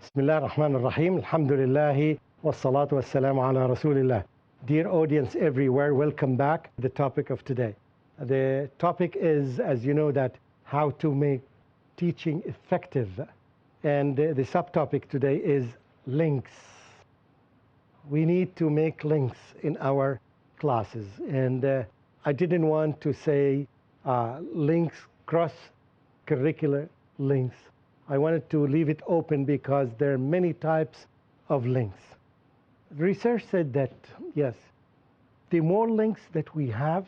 Bismillah ar-Rahman ar-Rahim. Alhamdulillahi wassalatu wassalamu ala Rasulillah. Dear audience everywhere, welcome back to the topic of today. The topic is, as you know, that how to make teaching effective. And the subtopic today is links. We need to make links in our classes. And I didn't want to say links, cross-curricular links. I wanted to leave it open because there are many types of links. Research said that, yes, the more links that we have,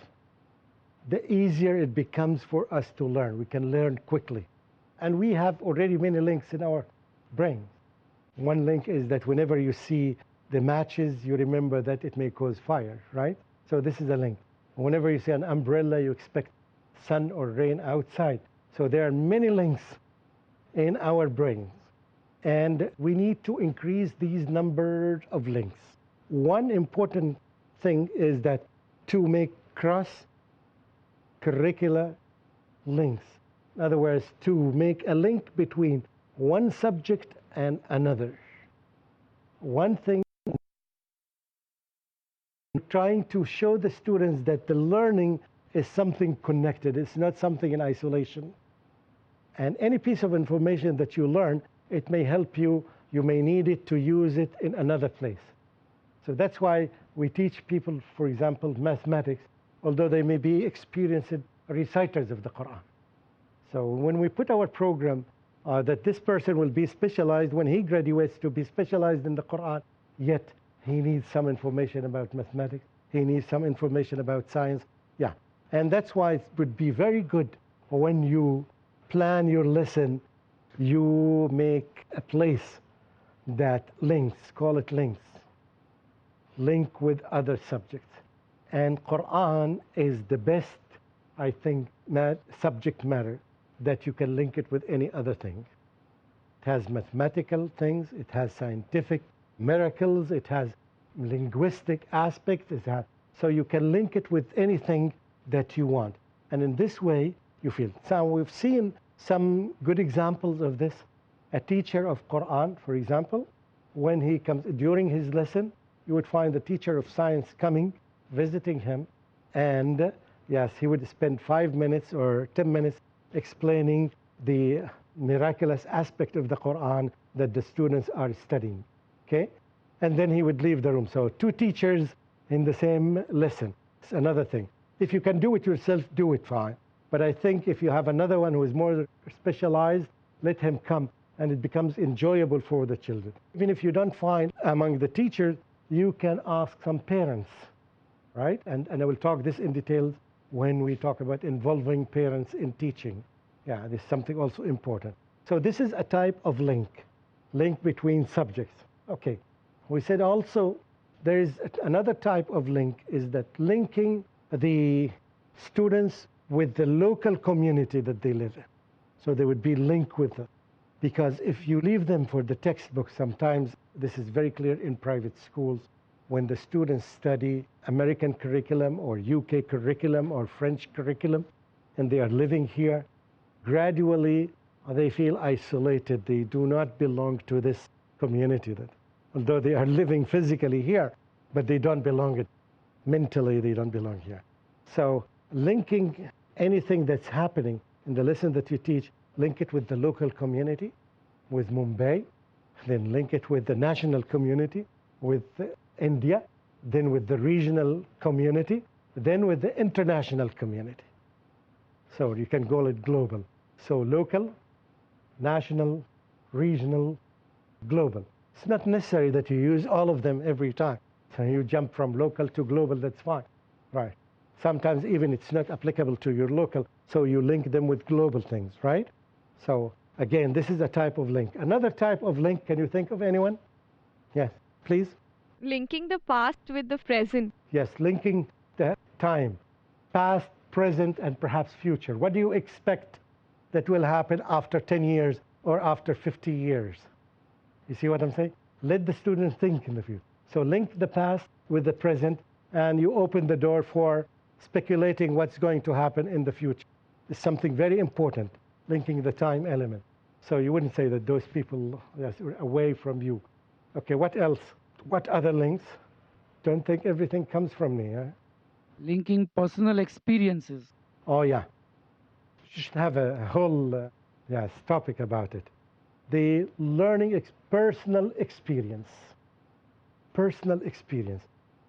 the easier it becomes for us to learn. We can learn quickly. And we have already many links in our brain. One link is that whenever you see the matches, you remember that it may cause fire, right? So this is a link. Whenever you see an umbrella, you expect sun or rain outside. So there are many links in our brains, and we need to increase these numbers of links. One important thing is that to make cross-curricular links. In other words, to make a link between one subject and another. One thing, trying to show the students that the learning is something connected. It's not something in isolation. And any piece of information that you learn, it may help you. You may need it to use it in another place. So that's why we teach people, for example, mathematics, although they may be experienced reciters of the Quran. So when we put our program that this person will be specialized when he graduates to be specialized in the Quran, yet he needs some information about mathematics, he needs some information about science. Yeah, and that's why it would be very good when you plan your lesson, you make a place that links, call it links, link with other subjects. And Quran is the best, I think, subject matter that you can link it with any other thing. It has mathematical things, it has scientific miracles, it has linguistic aspects, so you can link it with anything that you want. And in this way, you feel. So we've seen some good examples of this. A teacher of Quran, for example, when he comes during his lesson, you would find the teacher of science coming, visiting him, and yes, he would spend 5 minutes or 10 minutes explaining the miraculous aspect of the Quran that the students are studying, okay? And then he would leave the room. So two teachers in the same lesson. It's another thing. If you can do it yourself, do it, fine. But I think if you have another one who is more specialized, let him come, and it becomes enjoyable for the children. Even if you don't find among the teachers, you can ask some parents, right? And I will talk this in details when we talk about involving parents in teaching. Yeah, this is something also important. So this is a type of link between subjects. Okay, we said also there is another type of link, is that linking the students with the local community that they live in. So they would be linked with them. Because if you leave them for the textbook, sometimes this is very clear in private schools, when the students study American curriculum or UK curriculum or French curriculum, and they are living here, gradually they feel isolated. They do not belong to this community. Although they are living physically here, but they don't belong mentally, they don't belong here. So linking anything that's happening in the lesson that you teach, link it with the local community, with Mumbai, then link it with the national community, with India, then with the regional community, then with the international community. So you can call it global. So local, national, regional, global. It's not necessary that you use all of them every time. So you jump from local to global, that's fine, right? Sometimes even it's not applicable to your local, so you link them with global things, right? So again, this is a type of link. Another type of link, can you think of anyone? Yes, please. Linking the past with the present. Yes, linking the time, past, present, and perhaps future. What do you expect that will happen after 10 years or after 50 years? You see what I'm saying? Let the students think in the future. So link the past with the present, and you open the door for speculating what's going to happen in the future. It's something very important, linking the time element. So you wouldn't say that those people, yes, are away from you. Okay, what else? What other links? Don't think everything comes from me. Huh? Linking personal experiences. Oh, yeah. You should have a whole yes, topic about it. The learning personal experience. Personal experience.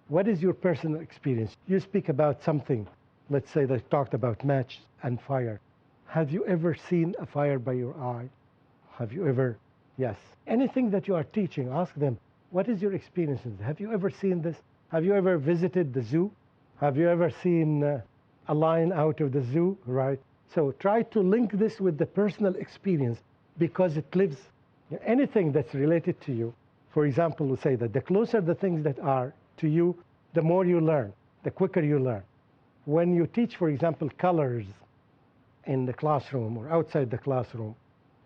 What is your personal experience? You speak about something. Let's say they talked about match and fire. Have you ever seen a fire by your eye? Have you ever? Yes. Anything that you are teaching, ask them, what is your experience? Have you ever seen this? Have you ever visited the zoo? Have you ever seen a lion out of the zoo? Right? So try to link this with the personal experience because it lives. Anything that's related to you. For example, we say that the closer the things that are to you, the more you learn, the quicker you learn. When you teach, for example, colors in the classroom or outside the classroom,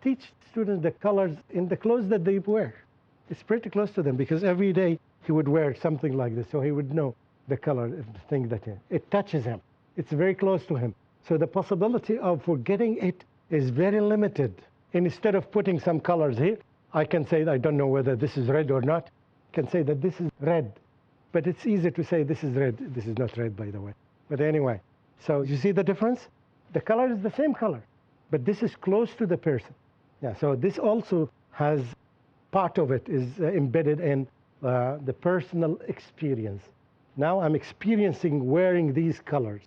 teach students the colors in the clothes that they wear. It's pretty close to them because every day he would wear something like this, so he would know the color of the thing that it touches him. It's very close to him. So the possibility of forgetting it is very limited. And instead of putting some colors here, I can say, I don't know whether this is red or not. I can say that this is red. But it's easier to say this is red. This is not red, by the way. But anyway, so you see the difference? The color is the same color, but this is close to the person. Yeah, so this also has part of it is embedded in the personal experience. Now I'm experiencing wearing these colors.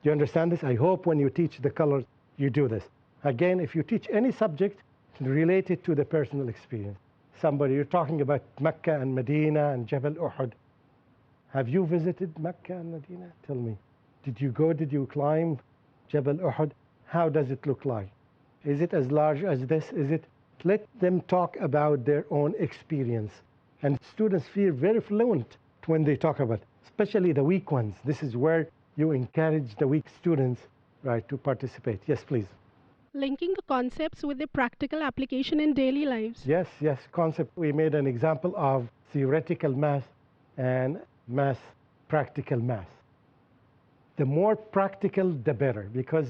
Do you understand this? I hope when you teach the colors, you do this. Again, if you teach any subject related to the personal experience, somebody, you're talking about Mecca and Medina and Jabal Uhud. Have you visited Mecca and Medina? Tell me. Did you go? Did you climb Jabal Uhud? How does it look like? Is it as large as this? Is it? Let them talk about their own experience. And students feel very fluent when they talk about, especially the weak ones. This is where you encourage the weak students, right, to participate. Yes, please. Linking the concepts with the practical application in daily lives. Yes, yes, concept. We made an example of theoretical math and math, practical math. The more practical, the better, because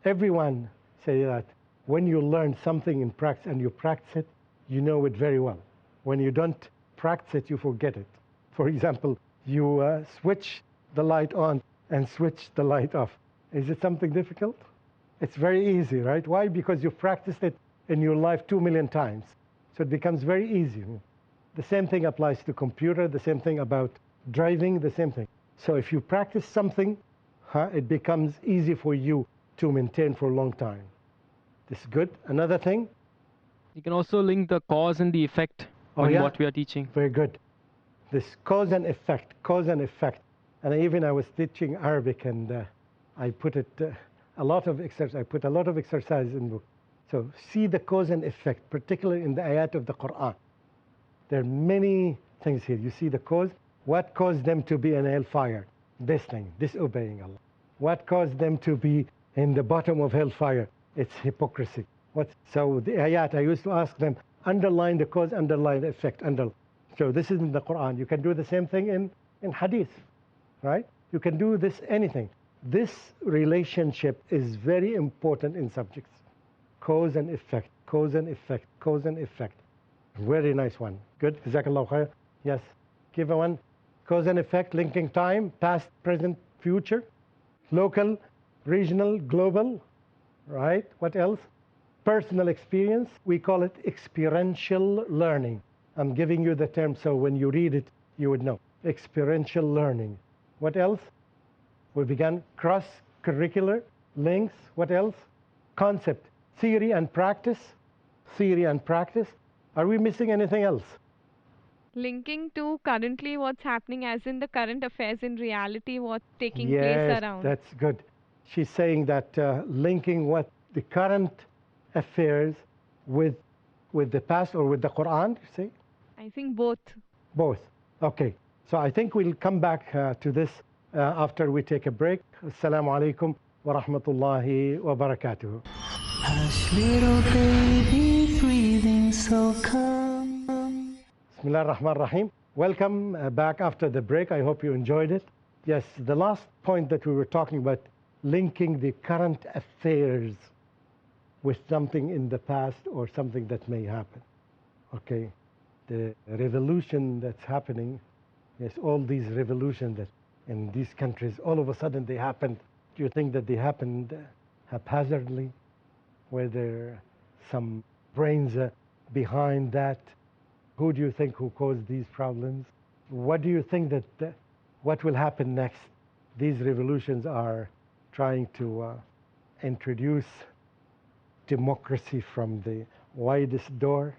everyone say that when you learn something in practice and you practice it, you know it very well. When you don't practice it, you forget it. For example, you switch the light on and switch the light off. Is it something difficult? It's very easy, right? Why? Because you've practiced it in your life 2 million times. So it becomes very easy. The same thing applies to computer, the same thing about driving, the same thing. So if you practice something, it becomes easy for you to maintain for a long time. This is good. Another thing? You can also link the cause and the effect on what we are teaching. Very good. This cause and effect, cause and effect. And I was teaching Arabic and I put it, a lot of exercise, I put a lot of exercise in the book. So see the cause and effect, particularly in the ayat of the Quran. There are many things here. You see the cause. What caused them to be in hellfire? This thing, disobeying Allah. What caused them to be in the bottom of hellfire? It's hypocrisy. So the ayat, I used to ask them, underline the cause, underline the effect. So this is in the Quran. You can do the same thing in hadith, right? You can do this anything. This relationship is very important in subjects. Cause and effect, cause and effect, cause and effect. Very nice one. Good. Jazakallah khair. Yes. Give a one. Cause and effect, linking time, past, present, future, local, regional, global, right? What else? Personal experience. We call it experiential learning. I'm giving you the term so when you read it, you would know. Experiential learning. What else? We began cross-curricular links. What else? Concept. Theory and practice. Theory and practice. Are we missing anything else? Linking to currently what's happening, as in the current affairs in reality, what's taking place around. Yes, that's good. She's saying that linking what the current affairs with the past or with the Quran, you say? I think both. Both. Okay. So I think we'll come back to this after we take a break. Assalamu alaikum wa rahmatullahi wa barakatuhu. Hush, little baby, breathing so calm. Bismillah ar-Rahman ar-Rahim. Welcome back after the break. I hope you enjoyed it. Yes, the last point that we were talking about, linking the current affairs with something in the past or something that may happen. Okay, the revolution that's happening, yes, all these revolutions that in these countries, all of a sudden they happened. Do you think that they happened haphazardly? Were there some brains behind that? Who do you think who caused these problems? What do you think that what will happen next? These revolutions are trying to introduce democracy from the widest door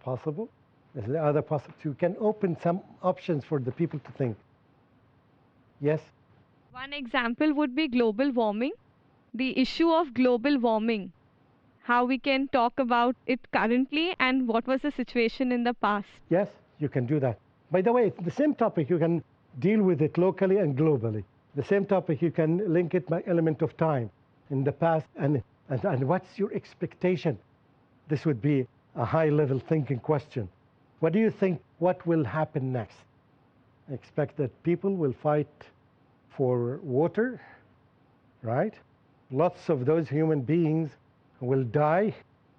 possible. Is there other possible? You can open some options for the people to think. Yes? One example would be global warming. The issue of global warming. How we can talk about it currently and what was the situation in the past. Yes, you can do that. By the way, it's the same topic. You can deal with it locally and globally. The same topic, you can link it by element of time in the past and what's your expectation? This would be a high-level thinking question. What do you think, what will happen next? I expect that people will fight for water, right? Lots of those human beings will die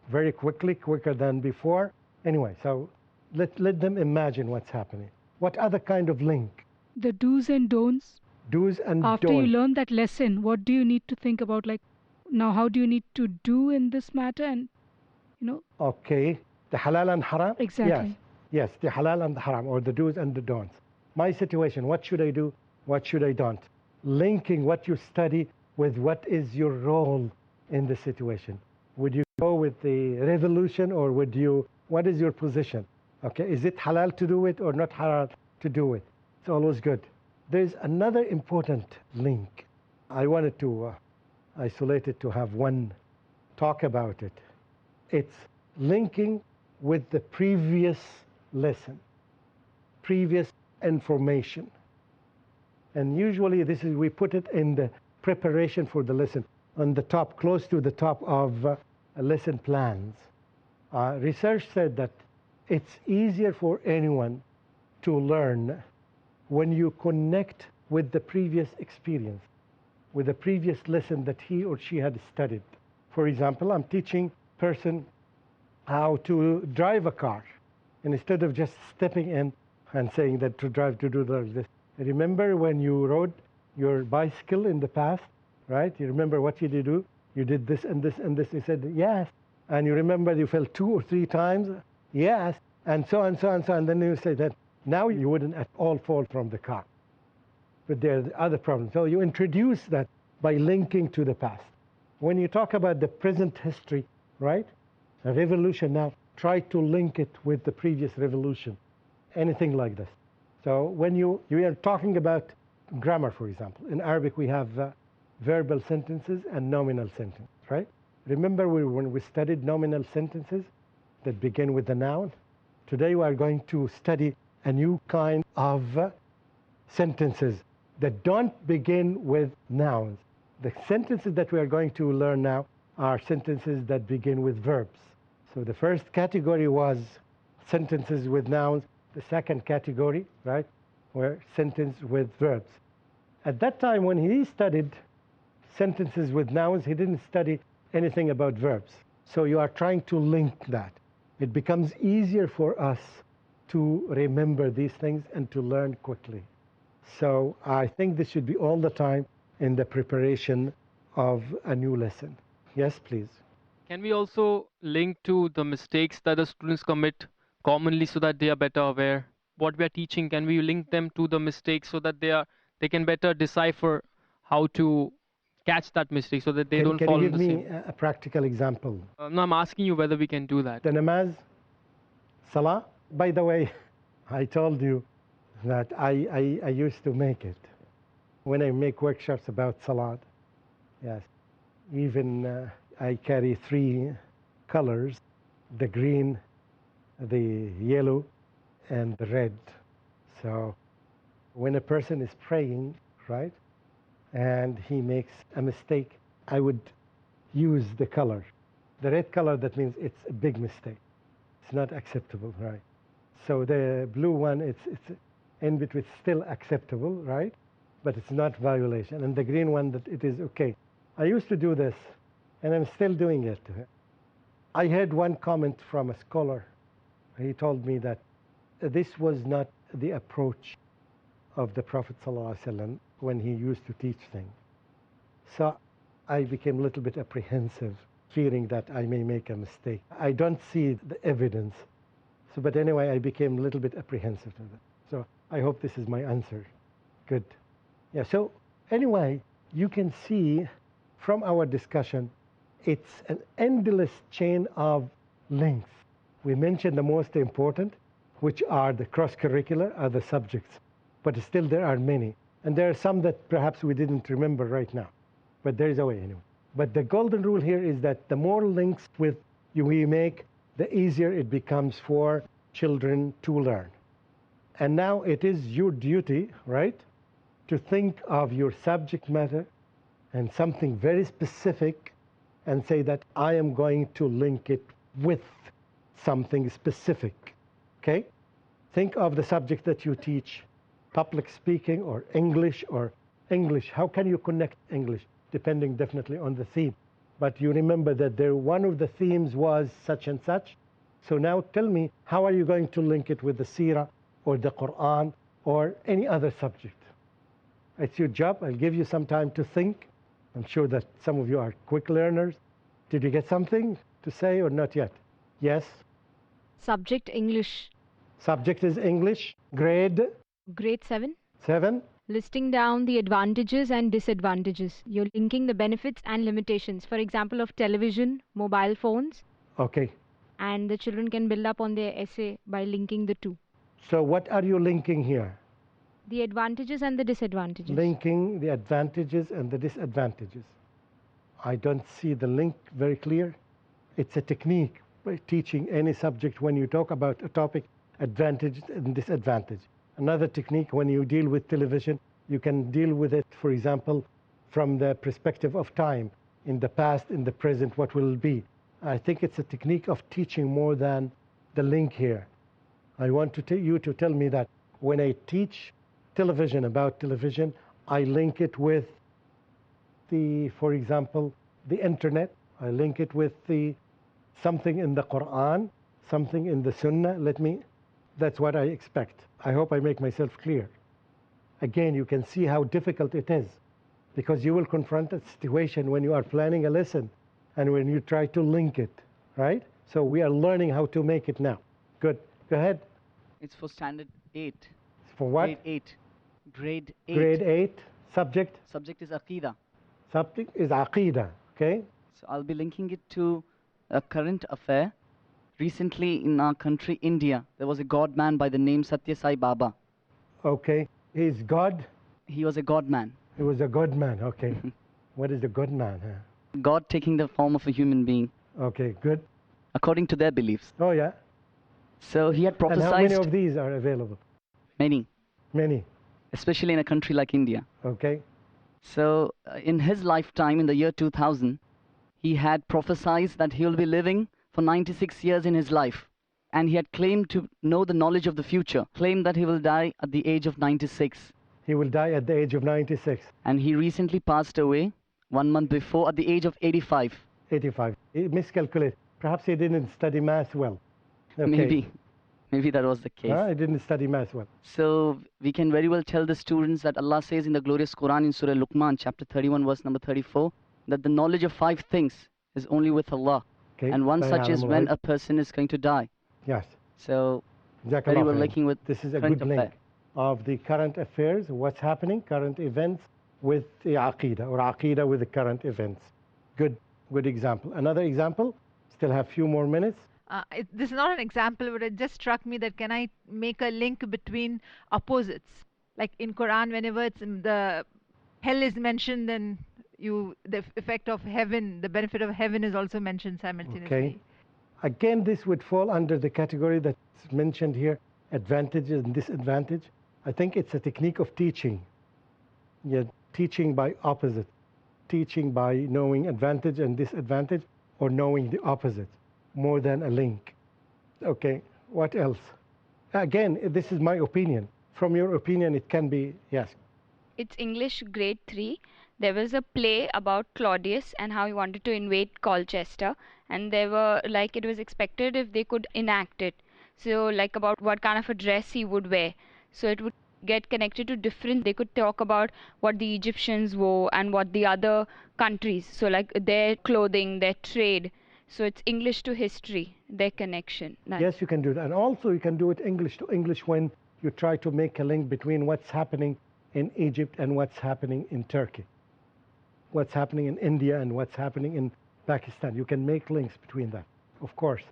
very quickly, quicker than before. Anyway, so let them imagine what's happening. What other kind of link? The do's and don'ts. Do's and After don'ts. you learn that lesson, what do you need to think about? Like, now how do you need to do in this matter? And, you know. Okay, the halal and haram? Exactly. Yes, the halal and the haram, or the do's and the don'ts. My situation, what should I do? What should I don't? Linking what you study with what is your role in the situation. Would you go with the revolution or would you, what is your position? Okay, is it halal to do it or not halal to do it? It's always good. There's another important link. I wanted to isolate it to have one talk about it. It's linking with the previous lesson, previous information. And usually this is, we put it in the preparation for the lesson, on the top, close to the top of lesson plans. Research said that it's easier for anyone to learn when you connect with the previous experience, with the previous lesson that he or she had studied. For example, I'm teaching a person how to drive a car. And instead of just stepping in and saying that to drive, to do this. Remember when you rode your bicycle in the past, right? You remember what you did do? You did this and this and this. You said, yes. And you remember you fell 2 or 3 times? Yes. And so and so and so. And then you say that now you wouldn't at all fall from the car. But there are other problems. So you introduce that by linking to the past. When you talk about the present history, right? A revolution now, try to link it with the previous revolution. Anything like this. So when you are talking about grammar, for example, in Arabic we have verbal sentences and nominal sentences, right? Remember when we studied nominal sentences that begin with the noun? Today we are going to study a new kind of sentences that don't begin with nouns. The sentences that we are going to learn now are sentences that begin with verbs. So the first category was sentences with nouns. The second category, right, were sentences with verbs. At that time, when he studied sentences with nouns, he didn't study anything about verbs. So you are trying to link that. It becomes easier for us to remember these things and to learn quickly. So I think this should be all the time in the preparation of a new lesson. Yes, please. Can we also link to the mistakes that the students commit commonly so that they are better aware? What we are teaching, can we link them to the mistakes so that they can better decipher how to catch that mistake so that they don't fall in the same? Can you give me a practical example? No, I'm asking you whether we can do that. The namaz, salah. By the way, I told you that I used to make it. When I make workshops about salat, yes, even I carry 3 colors, the green, the yellow, and the red. So when a person is praying, right, and he makes a mistake, I would use the color. The red color, that means it's a big mistake. It's not acceptable, right? So the blue one, it's in between, still acceptable, right? But it's not violation. And the green one, that it is okay. I used to do this and I'm still doing it. I heard one comment from a scholar. He told me that this was not the approach of the Prophet ﷺ when he used to teach things. So I became a little bit apprehensive, fearing that I may make a mistake. I don't see the evidence. So, but anyway, I became a little bit apprehensive to that. So I hope this is my answer. Good. Yeah, so anyway, you can see from our discussion, it's an endless chain of links. We mentioned the most important, which are the cross-curricular, other subjects. But still there are many. And there are some that perhaps we didn't remember right now. But there is a way anyway. But the golden rule here is that the more links we make, the easier it becomes for children to learn. And now it is your duty, right, to think of your subject matter and something very specific and say that I am going to link it with something specific, okay? Think of the subject that you teach, public speaking or English. How can you connect English? Depending definitely on the theme. But you remember that one of the themes was such and such. So now tell me, how are you going to link it with the Seerah or the Quran or any other subject? It's your job. I'll give you some time to think. I'm sure that some of you are quick learners. Did you get something to say or not yet? Yes? Subject English. Subject is English. Grade? Grade 7. 7. Listing down the advantages and disadvantages. You're linking the benefits and limitations. For example, of television, mobile phones. Okay. And the children can build up on their essay by linking the two. So what are you linking here? The advantages and the disadvantages. Linking the advantages and the disadvantages. I don't see the link very clear. It's a technique by teaching any subject when you talk about a topic, advantage and disadvantage. Another technique when you deal with television, you can deal with it, for example, from the perspective of time. In the past, in the present, what will it be? I think it's a technique of teaching more than the link here. I want you to tell me that when I teach television, about television, I link it with for example, the internet. I link it with something in the Quran, something in the Sunnah. That's what I expect. I hope I make myself clear. Again, you can see how difficult it is, because you will confront a situation when you are planning a lesson and when you try to link it, right? So we are learning how to make it now. Good. Go ahead. It's for standard 8. For what? Grade 8. Grade 8. Grade 8. Subject? Subject is Aqidah. Subject is Aqidah, okay? So I'll be linking it to a current affair. Recently in our country, India, there was a god man by the name Satya Sai Baba. Okay. He's God? He was a god man. He was a god man, okay. What is a god man? Huh? God taking the form of a human being. Okay, good. According to their beliefs. Oh, yeah. So he had prophesied. And how many of these are available? Many. Many. Especially in a country like India. Okay. So in his lifetime, in the year 2000, he had prophesied that he will be living for 96 years in his life. And he had claimed to know the knowledge of the future, claimed that he will die at the age of 96. He will die at the age of 96. And he recently passed away 1 month before at the age of 85. 85. He miscalculated. Perhaps he didn't study math well. Okay. Maybe that was the case. I didn't study math well. So we can very well tell the students that Allah says in the glorious Quran in Surah Luqman, chapter 31, verse number 34, that the knowledge of 5 things is only with Allah. Okay. And one such is when a person is going to die. Yes. So very well linking with this is a good link of the current affairs, what's happening, current events with the Aqidah, or Aqidah with the current events. Good example. Another example, still have few more minutes. This is not an example, but it just struck me that can I make a link between opposites? Like in Quran, whenever the hell is mentioned, then the effect of heaven, the benefit of heaven is also mentioned simultaneously. Okay. Again, this would fall under the category that's mentioned here, advantages and disadvantage. I think it's a technique of teaching. Yeah, teaching by opposite. Teaching by knowing advantage and disadvantage, or knowing the opposite, more than a link. Okay, what else? Again, this is my opinion. From your opinion, it can be, yes. It's English grade 3. there was a play about Claudius and how he wanted to invade Colchester, and they were like, it was expected if they could enact it. So like about what kind of a dress he would wear. So it would get connected to different, they could talk about what the Egyptians wore and what the other countries, so like their clothing, their trade. So it's English to history, their connection. Yes, you can do that. And also you can do it English to English when you try to make a link between what's happening in Egypt and what's happening in Turkey, what's happening in India and what's happening in Pakistan. You can make links between that, of course.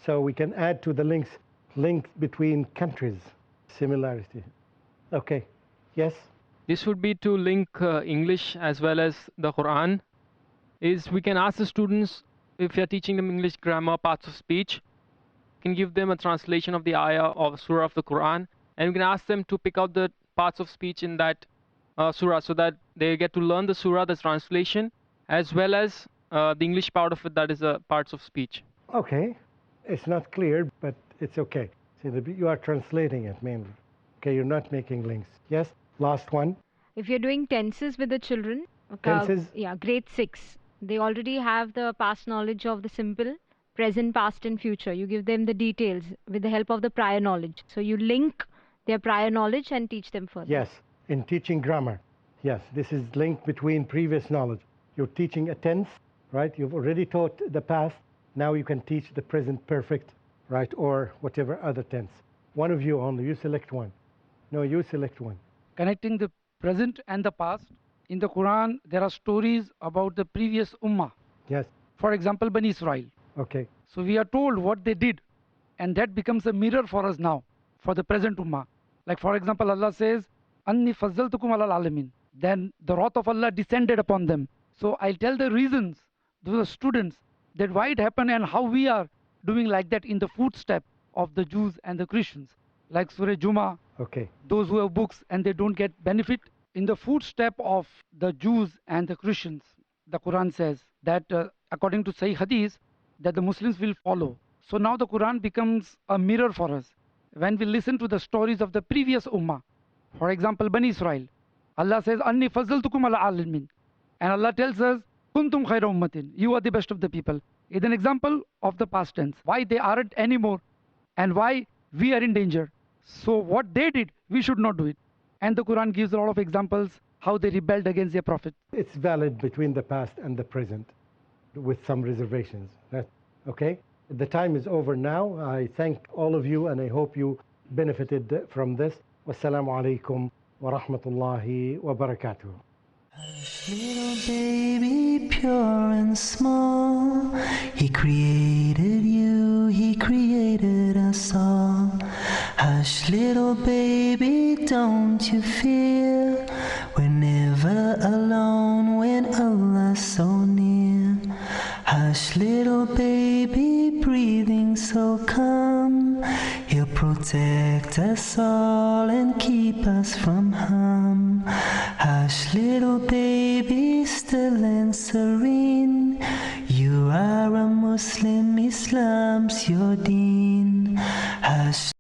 So we can add to the links between countries, similarity. Okay, yes? This would be to link English as well as the Quran. Is we can ask the students, if you're teaching them English grammar, parts of speech, can give them a translation of the ayah of surah of the Quran, and we can ask them to pick out the parts of speech in that surah, so that they get to learn the surah, the translation, as well as the English part of it, that is the parts of speech. Okay, it's not clear, but it's okay. See, you are translating it mainly. Okay, you're not making links. Yes, last one. If you're doing tenses with the children, Tenses? yeah, grade 6, they already have the past knowledge of the simple, present, past and future. You give them the details with the help of the prior knowledge. So you link their prior knowledge and teach them further. Yes, in teaching grammar. Yes, this is linked between previous knowledge. You're teaching a tense, right? You've already taught the past. Now you can teach the present perfect, right? Or whatever other tense. One of you only, you select one. No, you select one. Connecting the present and the past. In the Quran, there are stories about the previous Ummah. Yes. For example, Bani Israel. Okay. So we are told what they did, and that becomes a mirror for us now, for the present Ummah. Like for example, Allah says, Anni fazzaltukum alal alamin. Then the wrath of Allah descended upon them. So I'll tell the reasons to the students that why it happened and how we are doing like that in the footstep of the Jews and the Christians. Like Surah Juma, okay. Those who have books and they don't get benefit. In the footstep of the Jews and the Christians, the Quran says that according to Sahih Hadith, that the Muslims will follow. So now the Quran becomes a mirror for us. When we listen to the stories of the previous Ummah, for example, Bani Israel, Allah says, Anni fazzaltukum ala alamin. And Allah tells us, Kuntum khayra ummatin. You are the best of the people. It's an example of the past tense. Why they aren't anymore and why we are in danger. So what they did, we should not do it. And the Quran gives a lot of examples how they rebelled against their prophet. It's valid between the past and the present with some reservations. Okay? The time is over now. I thank all of you and I hope you benefited from this. Wassalamu alaikum wa rahmatullahi wa barakatuh. Little baby, pure and small, He created you, He created us all. Hush, little baby, don't you fear, we're never alone when Allah's so near. Hush, little baby, breathing so calm, He'll protect us all and keep us from harm. Hush, little baby, still and serene, you are a Muslim, Islam's your deen. Hush.